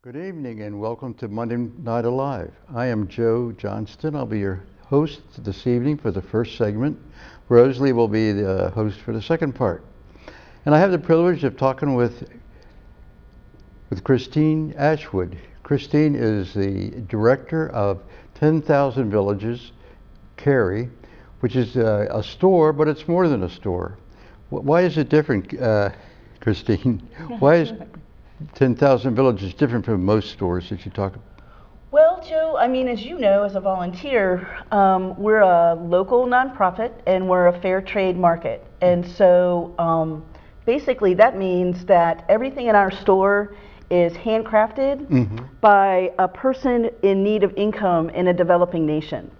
Good evening and welcome to Monday Night Alive. I am Joe Johnston. I'll be your host this evening for the first segment. Rosalie will be the host for the second part. And I have the privilege of talking with Kristine Ashwood. Kristine is the director of 10,000 Villages, Cary, which is a store, but it's more than a store. Why is it different, Kristine? Why is 10,000 Villages different from most stores that you talk about? Well, Joe, I mean, as you know, as a volunteer, we're a local nonprofit and we're a fair trade market. And so basically that means that everything in our store is handcrafted by a person in need of income in a developing nation.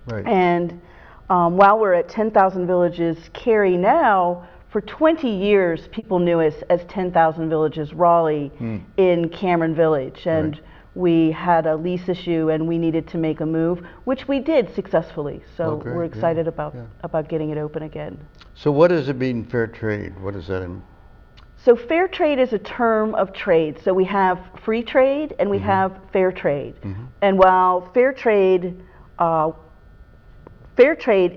Right. And while we're at 10,000 Villages Cary now, for 20 years, people knew us as 10,000 Villages Raleigh in Cameron Village. And we had a lease issue and we needed to make a move, which we did successfully. So we're excited about getting it open again. So what does it mean, fair trade? What does that mean? So fair trade is a term of trade. So we have free trade and we have fair trade. And while fair trade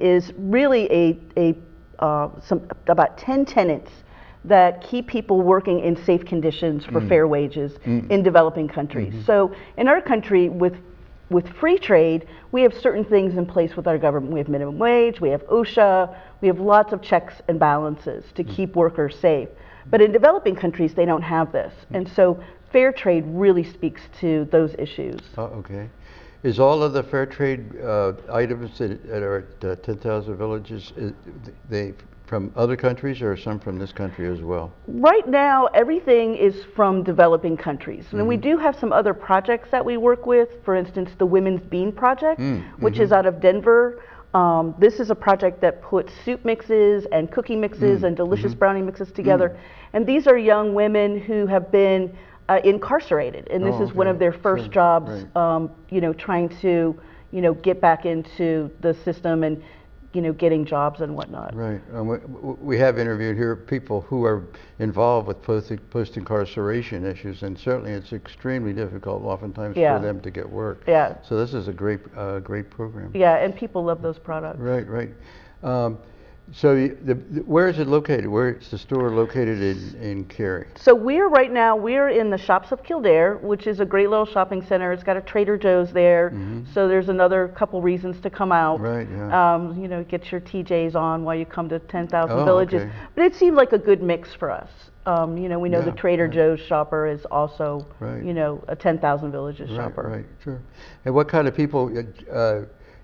is really about 10 tenets that keep people working in safe conditions for fair wages in developing countries. So in our country, with free trade, we have certain things in place with our government. We have minimum wage, we have OSHA, we have lots of checks and balances to keep workers safe. But in developing countries, they don't have this. And so fair trade really speaks to those issues. Oh, okay. Is all of the fair trade items that are at 10,000 Villages, they from other countries or some from this country as well? Right now, everything is from developing countries. And we do have some other projects that we work with. For instance, the Women's Bean Project, which is out of Denver. This is a project that puts soup mixes and cookie mixes and delicious brownie mixes together. And these are young women who have been incarcerated, and this is one of their first jobs, trying to, get back into the system and, getting jobs and whatnot. Right. We have interviewed here people who are involved with post-incarceration issues, and certainly it's extremely difficult oftentimes for them to get work. Yeah. So this is a great program. Yeah, and people love those products. Right, right. So where is it located? Where is the store located in Cary? So we're in the Shops of Kildare, which is a great little shopping center. It's got a Trader Joe's there, so there's another couple reasons to come out. Right, yeah. Get your TJs on while you come to 10,000 Villages. Okay. But it seemed like a good mix for us. We know the Trader Joe's shopper is also, a 10,000 Villages shopper. Right, sure. And what kind of people?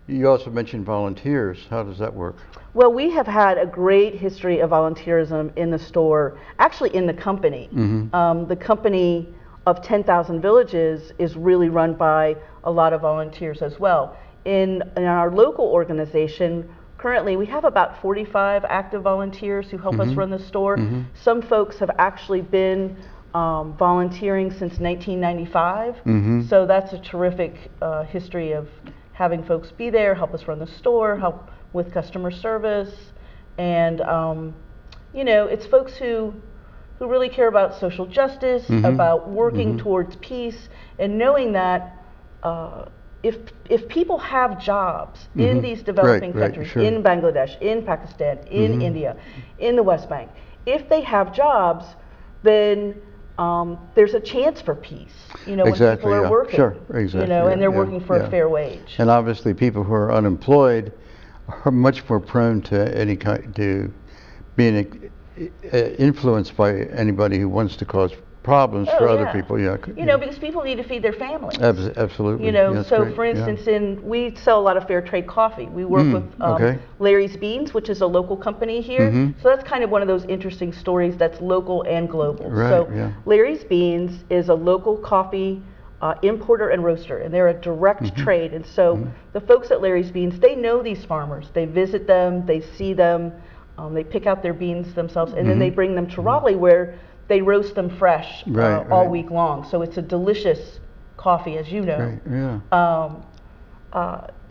You also mentioned volunteers. How does that work? Well, we have had a great history of volunteerism in the store, actually in the company. The company of 10,000 Villages is really run by a lot of volunteers as well. In our local organization, currently we have about 45 active volunteers who help us run the store. Some folks have actually been volunteering since 1995, so that's a terrific history of having folks be there, help us run the store, help with customer service, and it's folks who really care about social justice, about working towards peace, and knowing that if people have jobs in these developing countries, in Bangladesh, in Pakistan, in India, in the West Bank, if they have jobs, then there's a chance for peace, when people are working, and they're working for a fair wage. And obviously people who are unemployed are much more prone to being influenced by anybody who wants to cause problems for other people. Because people need to feed their families. Absolutely. So for instance, we sell a lot of fair trade coffee. We work with Larry's Beans, which is a local company here. So that's kind of one of those interesting stories that's local and global. Larry's Beans is a local coffee importer and roaster, and they're a direct trade. And so the folks at Larry's Beans, they know these farmers. They visit them, they see them, they pick out their beans themselves, and then they bring them to Raleigh, where they roast them fresh all week long. So it's a delicious coffee, as you know.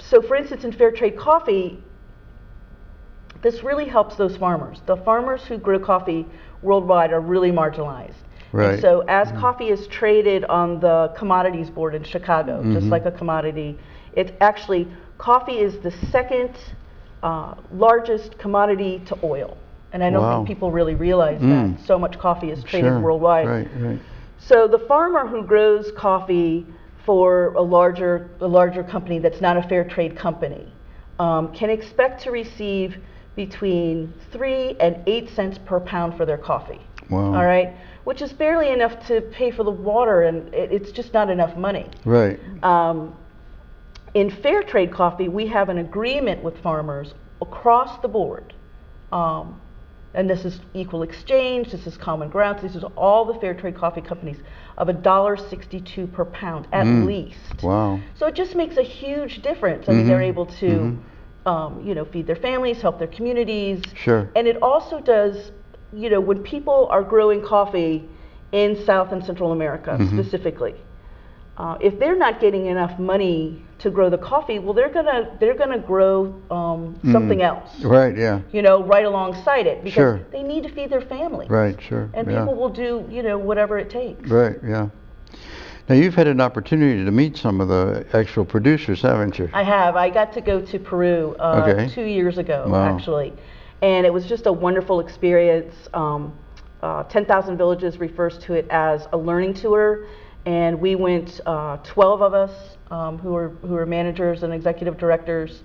So for instance, in fair trade coffee, this really helps those farmers. The farmers who grow coffee worldwide are really marginalized. Right. And so as coffee is traded on the commodities board in Chicago, just like a commodity, it's actually, coffee is the second largest commodity to oil. And I don't think people really realize that. So much coffee is traded worldwide. Right, right. So the farmer who grows coffee for a larger company that's not a fair trade company can expect to receive between 3 and 8 cents per pound for their coffee. Wow. All right, which is barely enough to pay for the water, and it's just not enough money. Right. In fair trade coffee, we have an agreement with farmers across the board. And this is Equal Exchange, this is Common Grounds, this is all the fair trade coffee companies, of $1.62 per pound at least. Wow. So it just makes a huge difference. I mean, they're able to, feed their families, help their communities. Sure. And it also does, when people are growing coffee in South and Central America specifically, if they're not getting enough money to grow the coffee, well, they're gonna grow something else. Right. Yeah. Right alongside it, because they need to feed their family. Right. Sure. And people will do, whatever it takes. Right. Yeah. Now you've had an opportunity to meet some of the actual producers, haven't you? I have. I got to go to Peru 2 years ago, actually, and it was just a wonderful experience. 10,000 Villages refers to it as a learning tour. And we went, 12 of us who were managers and executive directors,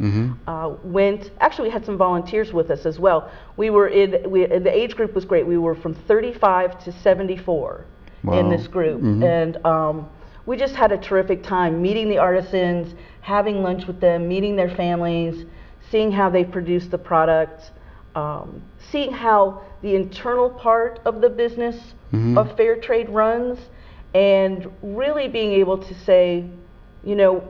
went. Actually, we had some volunteers with us as well. We were the age group was great. We were from 35 to 74 in this group, and we just had a terrific time meeting the artisans, having lunch with them, meeting their families, seeing how they produce the product, seeing how the internal part of the business of fair trade runs. And really being able to say,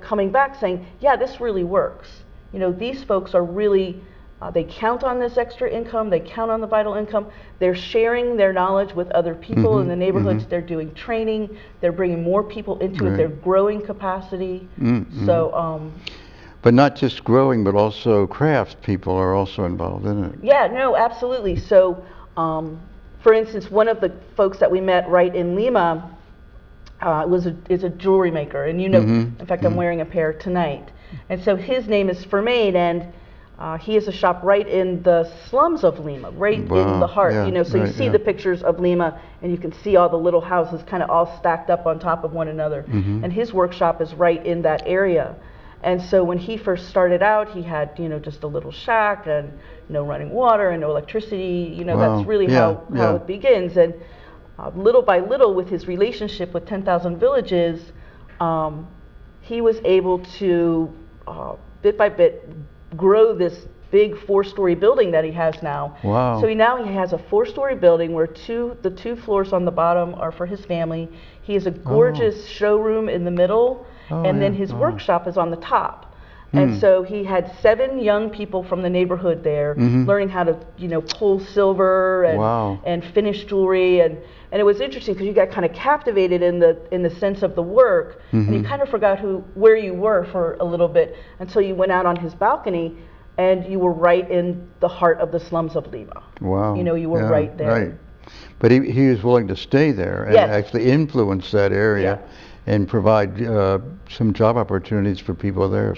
coming back saying, yeah, this really works. These folks are really, they count on this extra income, they count on the vital income, they're sharing their knowledge with other people in the neighborhoods, they're doing training, they're bringing more people into it, they're growing capacity. So, but not just growing, but also craft people are also involved in it. Yeah, no, absolutely. So, for instance, one of the folks that we met right in Lima, is a jewelry maker, and in fact, I'm wearing a pair tonight. And so his name is Fermaid, and he has a shop right in the slums of Lima, right in the heart. So you see the pictures of Lima, and you can see all the little houses kind of all stacked up on top of one another. And his workshop is right in that area. And so when he first started out, he had just a little shack and no running water and no electricity. That's really how it begins. And little by little, with his relationship with 10,000 Villages, he was able to, bit by bit, grow this big 4-story building that he has now. Wow. So he has a 4-story building where the 2 floors on the bottom are for his family. He has a gorgeous showroom in the middle, and then his workshop is on the top. And so he had 7 young people from the neighborhood there learning how to, pull silver and finish jewelry, and it was interesting because you got kind of captivated in the sense of the work, and you kind of forgot where you were for a little bit until you went out on his balcony, and you were right in the heart of the slums of Lima. Wow. You were right there. Right. But he was willing to stay there and actually influence that area. And provide some job opportunities for people there.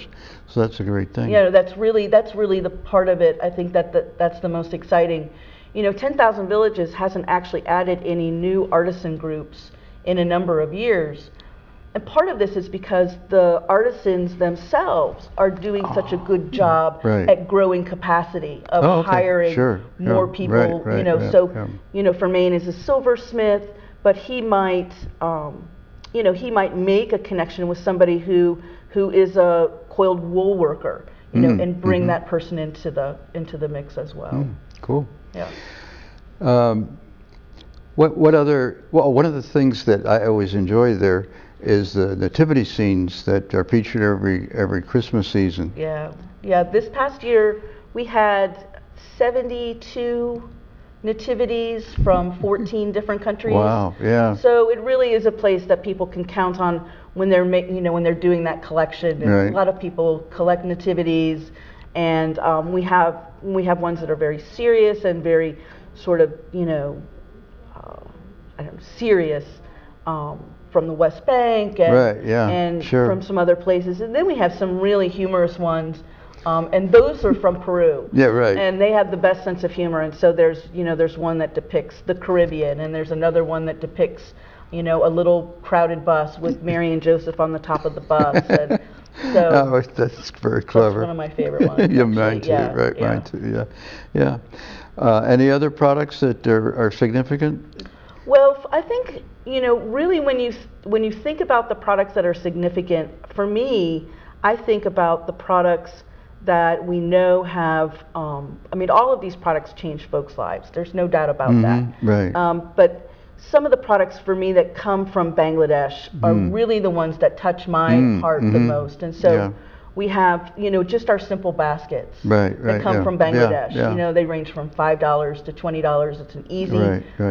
So that's a great thing. That's really the part of it. I think that's the most exciting. 10,000 Villages hasn't actually added any new artisan groups in a number of years. And part of this is because the artisans themselves are doing such a good job at growing capacity of hiring more people. Fermain is a silversmith, but he might he might make a connection with somebody who is a coiled wool worker, and bring that person into the mix as well. Cool. Yeah. What other? Well, one of the things that I always enjoy there is the nativity scenes that are featured every Christmas season. Yeah. This past year we had 72 nativities from 14 different countries. Wow, yeah. So it really is a place that people can count on when they're when they're doing that collection. And a lot of people collect nativities, and we have ones that are very serious and very sort of serious from the West Bank and, right, yeah, and sure. from some other places. And then we have some really humorous ones, and those are from Peru. Yeah, right. And they have the best sense of humor. And so there's one that depicts the Caribbean, and there's another one that depicts, a little crowded bus with Mary and Joseph on the top of the bus. And so that's very clever. That's one of my favorite ones. Yeah, mine too. Yeah, right, yeah. mine too. Yeah, yeah. Any other products that are significant? Well, I think really when you think about the products that are significant, for me, I think about the products that we know have. All of these products change folks' lives. There's no doubt about that. Right. But some of the products for me that come from Bangladesh are really the ones that touch my heart the most. And so we have, just our simple baskets that come from Bangladesh. Yeah. They range from $5 to $20.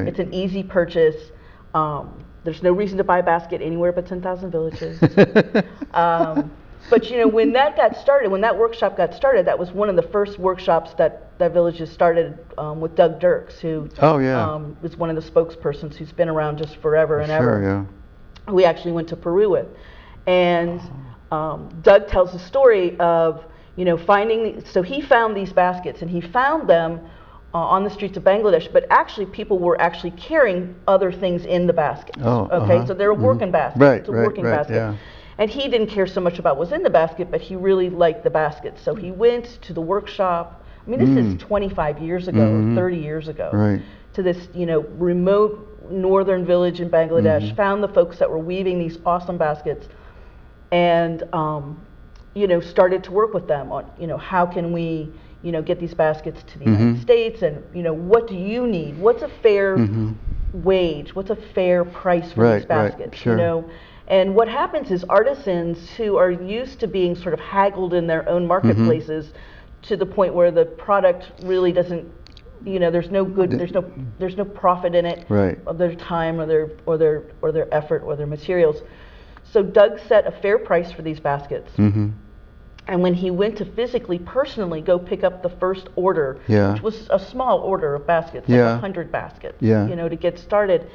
It's an easy purchase. There's no reason to buy a basket anywhere but 10,000 Villages. But when that workshop got started, that was one of the first workshops that Villages started with Doug Dirks, who is one of the spokespersons who's been around just forever and ever. Yeah. We actually went to Peru with, and Doug tells the story of so he found these baskets, and he found them on the streets of Bangladesh, but actually people were actually carrying other things in the baskets. So they're a working basket. Right, it's a working basket. Yeah. And he didn't care so much about what was in the basket, but he really liked the basket. So he went to the workshop. This is 25 years ago, 30 years ago, to this remote northern village in Bangladesh, found the folks that were weaving these awesome baskets, and started to work with them on how can we get these baskets to the United States, and what do you need? What's a fair wage? What's a fair price for these baskets? Sure. And what happens is artisans who are used to being sort of haggled in their own marketplaces to the point where the product really doesn't, there's no profit in it of their time or their effort or their materials. So Doug set a fair price for these baskets. And when he went to personally go pick up the first order, which was a small order of baskets, like 100 baskets, to get started,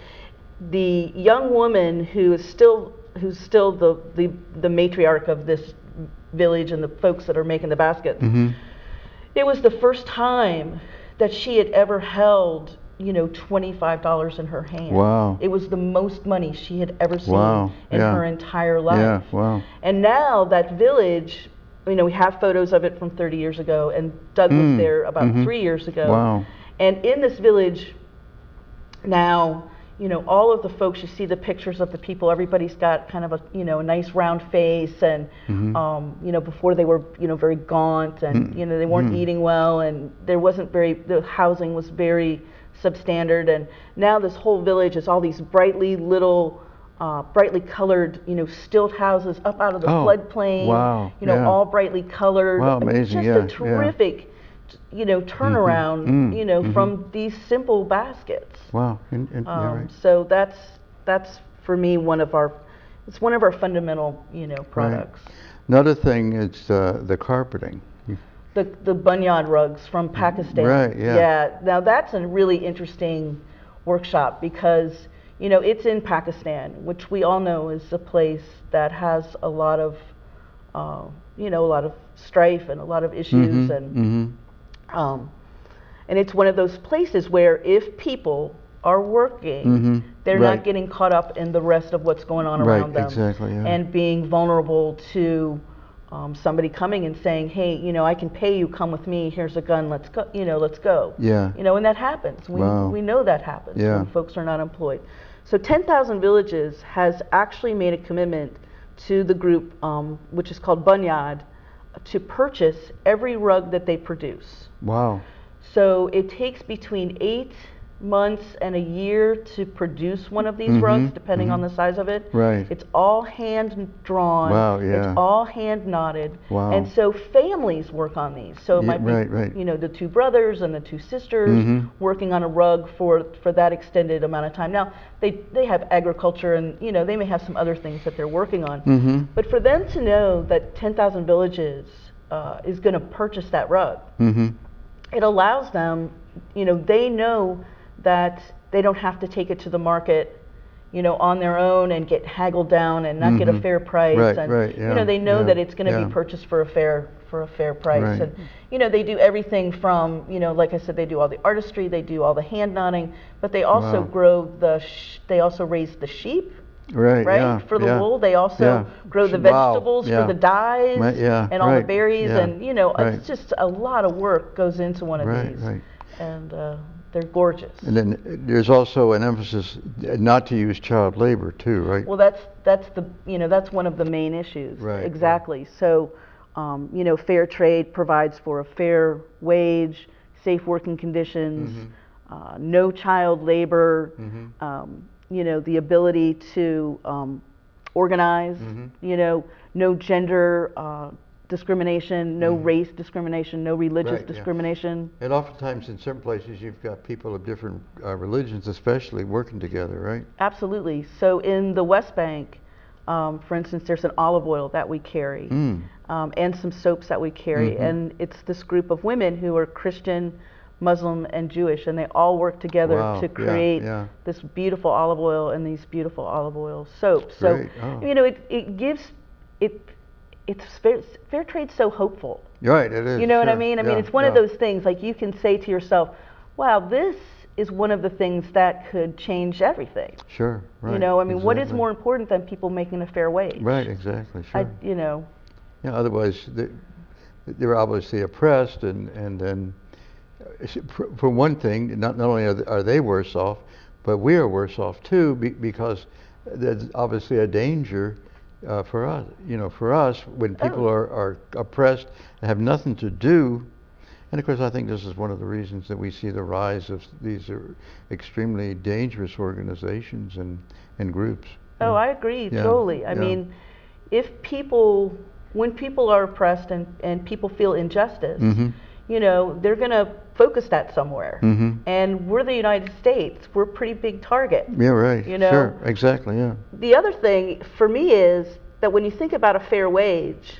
the young woman who's still the matriarch of this village and the folks that are making the baskets, it was the first time that she had ever held $25 in her hand. Wow. It was the most money she had ever seen in her entire life. Yeah. Wow. And now that village, we have photos of it from 30 years ago, and Doug was there about 3 years ago. Wow. And in this village now, all of the folks, you see the pictures of the people, everybody's got kind of a nice round face, and before they were very gaunt, and they weren't eating well, and the housing was very substandard. And now this whole village is all these brightly colored stilt houses up out of the floodplain. Wow. All brightly colored. Wow, amazing. Just a terrific turnaround, from these simple baskets. Wow. So that's for me one of our fundamental products. Right. Another thing is the carpeting. The bunyad rugs from Pakistan. Right. Yeah. Yeah. Now that's a really interesting workshop because it's in Pakistan, which we all know is a place that has a lot of strife and a lot of issues, and it's one of those places where if people are working, they're not getting caught up in the rest of what's going on around them, exactly, and being vulnerable to somebody coming and saying, hey, I can pay you, come with me, here's a gun, let's go, let's go. Yeah. And that happens. We know that happens when folks are not employed. So 10,000 Villages has actually made a commitment to the group, which is called Bunyad, to purchase every rug that they produce. Wow. So it takes between 8 months and a year to produce one of these rugs, depending on the size of it. Right. It's all hand drawn. Wow, yeah. It's all hand knotted. Wow. And so families work on these. So it might be the two brothers and the two sisters working on a rug for that extended amount of time. Now they have agriculture, and they may have some other things that they're working on. But for them to know that 10,000 Villages is going to purchase that rug, it allows them, they know that they don't have to take it to the market, you know, on their own and get haggled down and not get a fair price. Right, And right, you know, they know that it's going to be purchased for a fair price. Right. And you know, they do everything from, you know, like I said, they do all the artistry, they do all the hand knotting, but they also grow they also raise the sheep. Right, For the wool. They also grow the vegetables for the dyes and all the berries, and you know, it's just a lot of work goes into one of these. And they're gorgeous. And then there's also an emphasis not to use child labor too, right? Well, that's the, you know, that's one of the main issues. Right. Exactly. So, you know, fair trade provides for a fair wage, safe working conditions, no child labor. You know, the ability to organize, you know, no gender discrimination, no race discrimination, no religious discrimination. And oftentimes in some places you've got people of different religions especially working together, right? Absolutely. So in the West Bank, for instance, there's an olive oil that we carry and some soaps that we carry. And it's this group of women who are Christian, Muslim, and Jewish, and they all work together to create this beautiful olive oil and these beautiful olive oil soaps. So, you know, it gives, it's fair trade's so hopeful. Right, it is. You know what I mean? I mean, it's one of those things, like you can say to yourself, wow, this is one of the things that could change everything. Sure, right. You know, I mean, what is more important than people making a fair wage? Right, exactly, sure. You know. Yeah, otherwise they're obviously oppressed, and then for one thing, not only are they worse off, but we are worse off too, because there's obviously a danger for us. You know, for us, when people are oppressed and have nothing to do. And of course, I think this is one of the reasons that we see the rise of these extremely dangerous organizations and groups. Oh, I agree totally. I mean, when people are oppressed and people feel injustice, you know, they're going to focus that somewhere. And we're the United States. We're a pretty big target. Yeah, right. You know? Sure, exactly, yeah. The other thing for me is that when you think about a fair wage,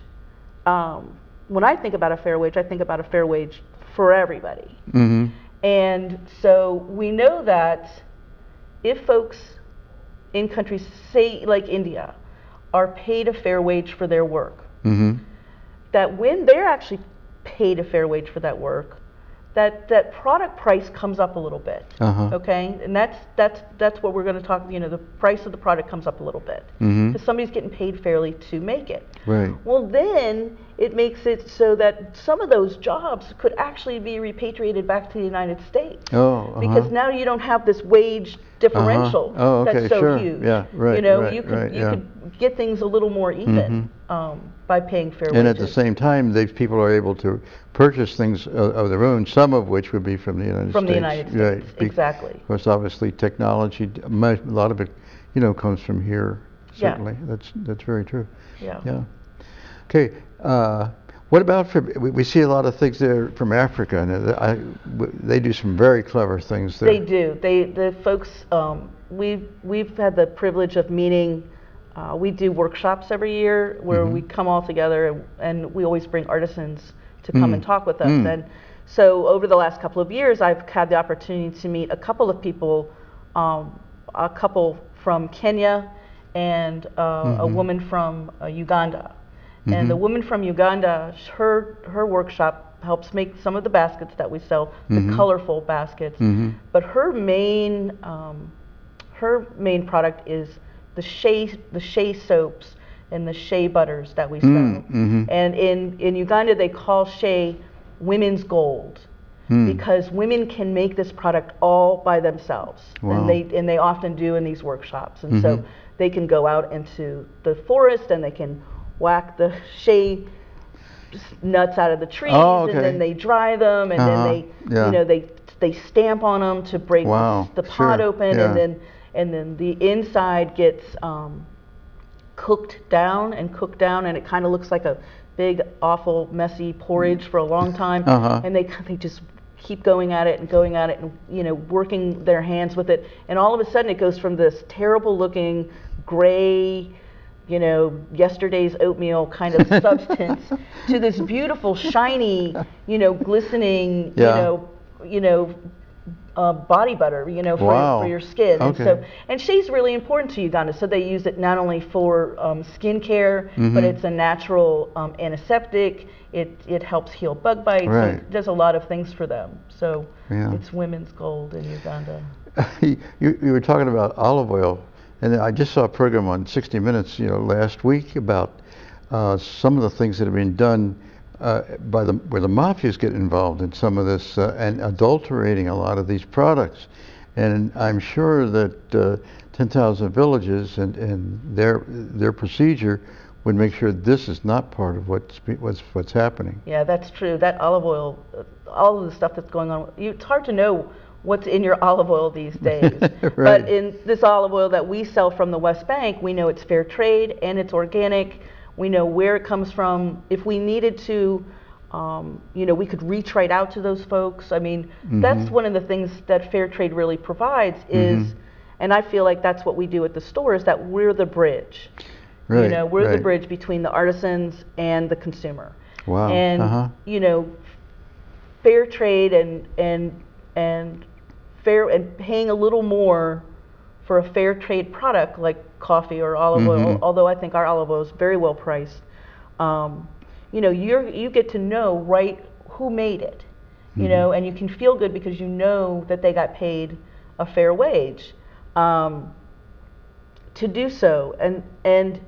when I think about a fair wage, I think about a fair wage for everybody. And so we know that if folks in countries, say like India, are paid a fair wage for their work, that when they're actually paid a fair wage for that work, that product price comes up a little bit, okay? And that's what we're going to talk, you know, the price of the product comes up a little bit, because somebody's getting paid fairly to make it. Right. Well, then it makes it so that some of those jobs could actually be repatriated back to the United States. Because now you don't have this wage differential that's so huge. Yeah, right. You know, you could get things a little more even by paying fair wages. And at the same time, these people are able to purchase things of their own, some of which would be from the United States. From the United States, exactly. Of course, obviously, technology, a lot of it, you know, comes from here. Certainly, that's very true. Yeah. Okay. What about we see a lot of things there from Africa, and they do some very clever things there. They do. The folks, we've had the privilege of meeting. We do workshops every year where we come all together, and we always bring artisans to come and talk with us. And so over the last couple of years, I've had the opportunity to meet a couple of people, a couple from Kenya and a woman from Uganda. And the woman from Uganda, her workshop helps make some of the baskets that we sell, the colorful baskets. But her main product is the shea soaps and the shea butters that we sell. And in Uganda, they call shea women's gold, because women can make this product all by themselves. Wow. And they often do in these workshops. And so they can go out into the forest and they can whack the shea nuts out of the trees, and then they dry them, and then they, you know, they stamp on them to break the pod open, and then the inside gets cooked down, and it kind of looks like a big, awful, messy porridge for a long time, and they just keep going at it, and you know, working their hands with it, and all of a sudden it goes from this terrible looking gray, you know, yesterday's oatmeal kind of substance to this beautiful, shiny, you know, glistening, you know, body butter, you know, for your skin. And she's really important to Uganda. So they use it not only for skin care, but it's a natural antiseptic. It helps heal bug bites. So it does a lot of things for them. So it's women's gold in Uganda. You were talking about olive oil, and I just saw a program on 60 Minutes, you know, last week about some of the things that have been done where the mafias get involved in some of this and adulterating a lot of these products. And I'm sure that 10,000 Villages and their procedure would make sure this is not part of what's happening. Yeah, that's true. That olive oil, all of the stuff that's going on, it's hard to know what's in your olive oil these days. But in this olive oil that we sell from the West Bank, we know it's fair trade and it's organic. We know where it comes from. If we needed to, you know, we could reach right out to those folks. I mean, that's one of the things that fair trade really provides is, and I feel like that's what we do at the store, is that we're the bridge. You know, we're the bridge between the artisans and the consumer. Wow. And you know, fair trade and paying a little more for a fair trade product like coffee or olive oil, although I think our olive oil is very well priced. You know, you get to know who made it, you know, and you can feel good because you know that they got paid a fair wage to do so, and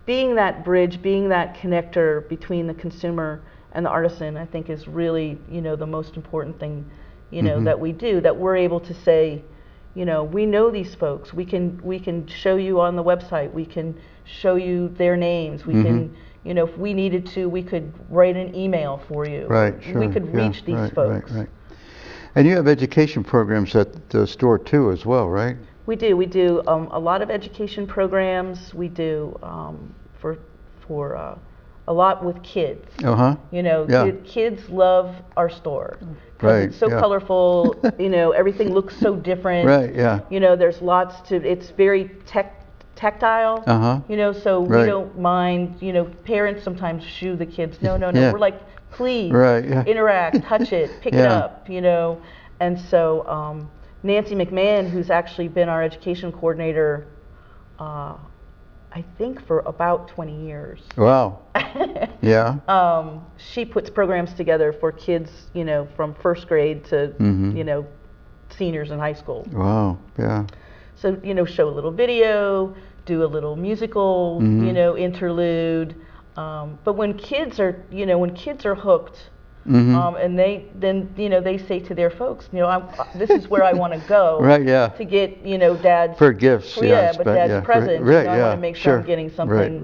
being that bridge, being that connector between the consumer and the artisan, I think is really, you know, the most important thing, you know, that we do, that we're able to say, you know, we know these folks. We can show you on the website. We can show you their names. We can, you know, if we needed to, we could write an email for you. Right, sure. We could reach these folks. Right. And you have education programs at the store too, as well, right? We do. We do a lot of education programs. We do for a lot with kids. You know, kids love our store. It's so colorful. You know, everything looks so different. You know, there's lots to. It's very tactile. You know, so we don't mind. You know, parents sometimes shoo the kids. No. We're like, please interact, touch it, pick it up. You know, and so Nancy McMahon, who's actually been our education coordinator, I think for about 20 years. Wow. She puts programs together for kids, you know, from first grade to, you know, seniors in high school. Wow, So, you know, show a little video, do a little musical, you know, interlude. But when kids are, you know, hooked, and they say to their folks, you know, this is where I want to go. To get, you know, dad's for gifts. But dad's present. You know, I want to make sure I'm getting something.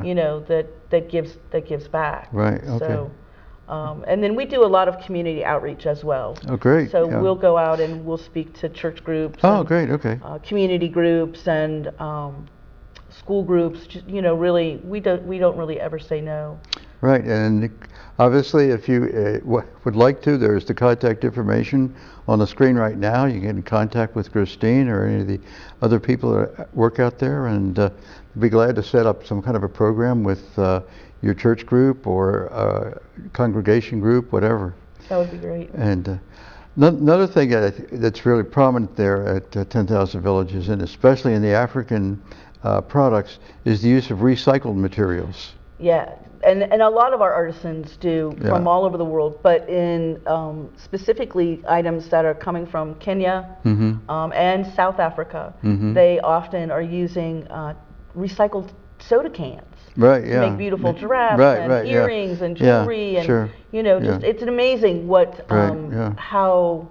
You know, that gives back. So, and then we do a lot of community outreach as well. Oh, great. So we'll go out and we'll speak to church groups. Oh, great. Okay. Community groups and school groups. Just, you know, really, we don't really ever say no. Right, and obviously, if you would like to, there's the contact information on the screen right now. You get in contact with Kristine or any of the other people that work out there, and be glad to set up some kind of a program with your church group or congregation group, whatever. That would be great. And another thing that's really prominent there at 10,000 Villages, and especially in the African products, is the use of recycled materials. And a lot of our artisans do from all over the world, but in specifically items that are coming from Kenya and South Africa, they often are using recycled soda cans to make beautiful giraffes and earrings and jewelry and you know, just it's amazing what how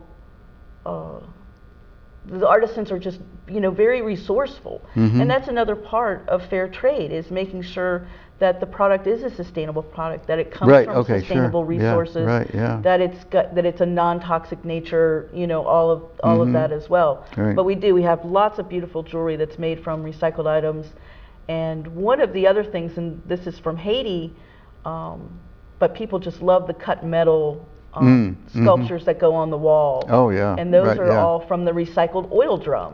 the artisans are just, you know, very resourceful, and that's another part of fair trade, is making sure that the product is a sustainable product, that it comes from sustainable resources, that it's a non-toxic nature, you know, all of that as well. But we have lots of beautiful jewelry that's made from recycled items, and one of the other things, and this is from Haiti, but people just love the cut metal sculptures that go on the wall. And those are all from the recycled oil drum.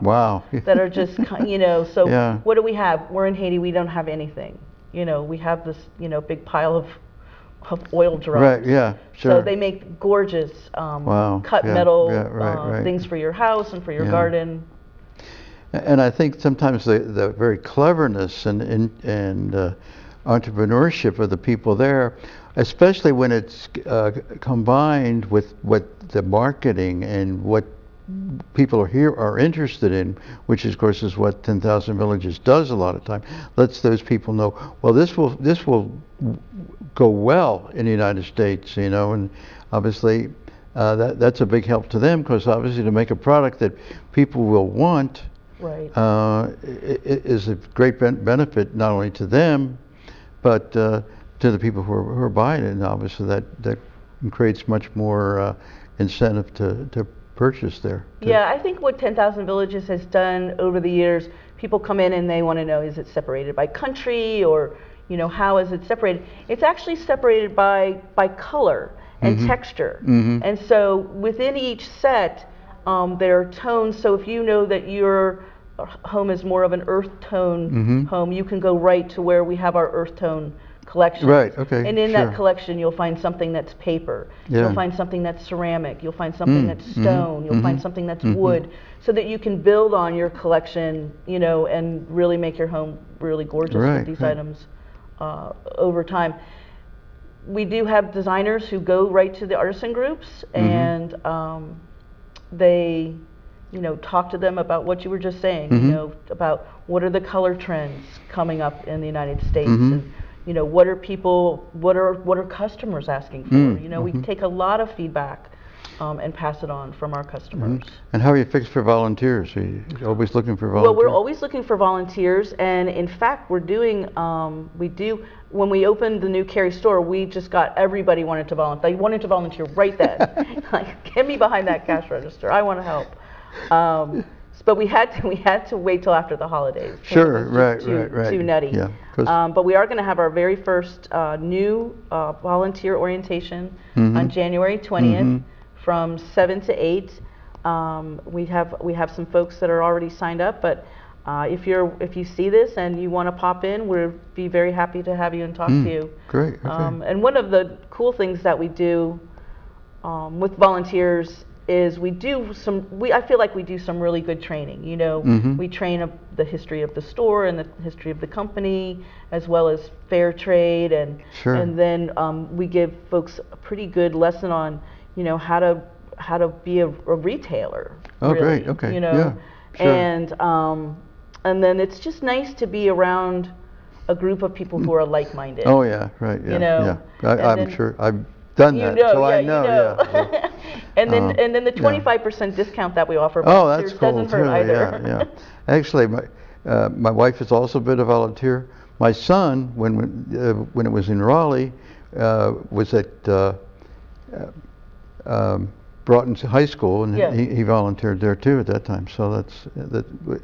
That are just, you know, so what do we have? We're in Haiti, we don't have anything. You know, we have this, you know, big pile of oil drums. Right, yeah, sure. So they make gorgeous Wow, cut yeah, metal yeah, right. things for your house and for your Yeah. garden. And I think sometimes the very cleverness and entrepreneurship of the people there, especially when it's combined with what the marketing and what people are interested in, which of course is what 10,000 Villages does a lot of time, lets those people know, well, this will go well in the United States, you know, and obviously that's a big help to them, because obviously to make a product that people will want, right, is a great benefit not only to them, but to the people who are buying it, and obviously that creates much more incentive to purchase there. Yeah, I think what 10,000 Villages has done over the years, people come in and they want to know, is it separated by country, or, you know, how is it separated? It's actually separated by color and texture. And so within each set, there are tones. So if you know that your home is more of an earth tone home, you can go right to where we have our earth tone collection. Right, okay, And in sure. that collection, you'll find something that's paper. Yeah. You'll find something that's ceramic. You'll find something that's stone. You'll find something that's wood, so that you can build on your collection, you know, and really make your home really gorgeous with these items over time. We do have designers who go right to the artisan groups, and they, you know, talk to them about what you were just saying, you know, about what are the color trends coming up in the United States, and, you know, what are customers asking for? You know, we take a lot of feedback and pass it on from our customers. And how are you fixed for volunteers? Are you always looking for volunteers? Well, we're always looking for volunteers, and in fact, we're doing, when we opened the new Cary store, we just got everybody wanted to volunteer. They wanted to volunteer right then. Like, get me behind that cash register. I want to help. But we had to wait till after the holidays. Sure, right. Too nutty. Yeah. But we are going to have our very first new volunteer orientation on January 20th from 7 to 8. We have some folks that are already signed up, but if you see this and you want to pop in, we'll be very happy to have you and talk to you. Great. Okay. And one of the cool things that we do with volunteers is I feel like we do some really good training. You know, we train the history of the store and the history of the company, as well as fair trade, and then we give folks a pretty good lesson on, you know, how to be a retailer. Oh, really, great. Okay. You know, yeah, sure. And then it's just nice to be around a group of people who are like-minded. Oh yeah, right. Yeah. You know, yeah. I'm sure I've done that, so I know. Yeah. And then the 25% discount that we offer. Oh, that's cool doesn't hurt too. either. Yeah. Actually, my wife has also been a volunteer. My son, when it was in Raleigh, was at Broughton High School, and he volunteered there too at that time. So that's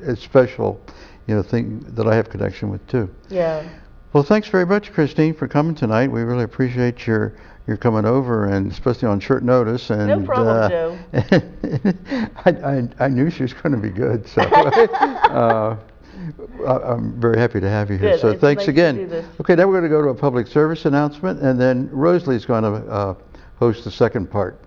a special, you know, thing that I have connection with too. Yeah. Well, thanks very much, Kristine, for coming tonight. We really appreciate your coming over, and especially on short notice. And no problem, Joe. I knew she was going to be good, so I'm very happy to have you here. Good. So it's thanks nice again. To do this. Okay, now we're going to go to a public service announcement, and then Rosalie's going to host the second part.